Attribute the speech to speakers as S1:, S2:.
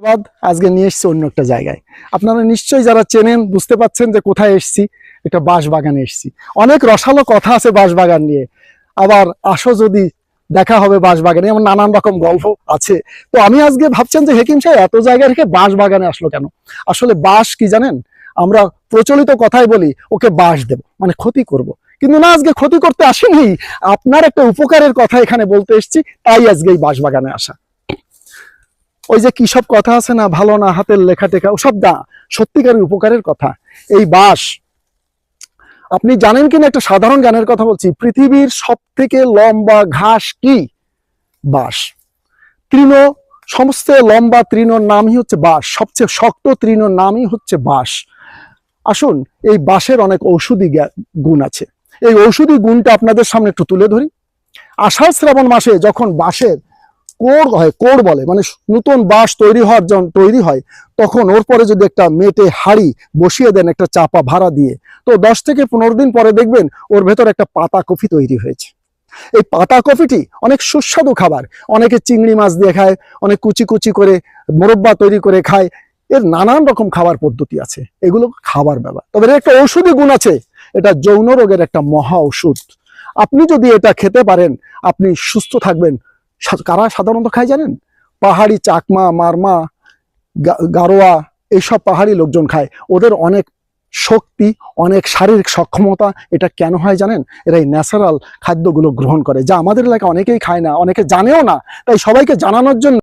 S1: ধন্যবাদ। আজকে নিয়ে এসেছি অন্য একটা জায়গায়। আপনারা নিশ্চয়ই যারা চেনেন বুঝতে পাচ্ছেন যে কোথায় এসেছি। একটা বাঁশবাগানে এসেছি। অনেক রসালো কথা আছে বাঁশবাগান নিয়ে। আবার আসো যদি দেখা হবে বাঁশবাগানে, এমন নানান রকম গল্প আছে। তো আমি আজকে ভাবছেন যে হেকিম সাহেব এত জায়গা রেখে বাঁশবাগানে আসলো কেন? আসলে বাঁশ কি জানেন? আমরা প্রচলিত কথাই বলি ওকে বাঁশ দেব মানে ক্ষতি করব, কিন্তু না, আজকে ক্ষতি করতে আসিনি, আপনার একটা উপকারের কথা এখানে বলতে এসেছি। তাই আজকে এই বাঁশবাগানে আসা। ওই যে কি সব কথা আছে না, ভালো না হাতের লেখা টেখা, ওসব না, সত্যিকারের উপকারের কথা। এই বাঁশ, আপনি জানেন কিনা একটা সাধারণ জ্ঞানের কথা বলছি, পৃথিবীর সব থেকে লম্বা ঘাস কি? বাঁশ। তৃণ, সমস্ত লম্বা তৃণর নামই হচ্ছে বাঁশ, সবচেয়ে শক্ত তৃণর নামই হচ্ছে বাঁশ। আসুন, এই বাঁশের অনেক ঔষধি গুণ আছে। এই ঔষধি গুণটা আপনাদের সামনে একটু তুলে ধরি। আষাঢ় শ্রাবণ মাসে যখন বাঁশের কোড় হয়, কোড় বলে, মানে নতুন বাঁশ তৈরি হয়, তখন ওর পরে যদি একটা মেটে হাড়ি বসিয়ে দেন একটা চাপা ভাড়া দিয়ে, তো 10 থেকে 15 দিন পরে দেখবেন ওর ভেতর একটা পাতা কফি তৈরি হয়েছে। এই পাতা কফিটি অনেক সুস্বাদু খাবার। অনেকে চিংড়ি মাছ দিয়ে খায়, অনেক কুচি কুচি করে মোরব্বা তৈরি করে খায়। এর নানান রকম খাবার পদ্ধতি আছে, এগুলো খাবার ব্যাপার। তবে এর একটা ঔষধি গুণ আছে, এটা যৌন রোগের একটা মহা ওষুধ। আপনি যদি এটা খেতে পারেন আপনি সুস্থ থাকবেন। কারা সাধারণত খায় জানেন? পাহাড়ি, চাকমা, মারমা, গারোয়া, এইসব পাহাড়ি লোকজন খায়। ওদের অনেক শক্তি, অনেক শারীরিক সক্ষমতা। এটা কেন হয় জানেন? এরা এই ন্যাচারাল খাদ্যগুলো গ্রহণ করে, যা আমাদের এলাকায় অনেকেই খায় না, অনেকে জানেও না। তাই সবাইকে জানানোর জন্য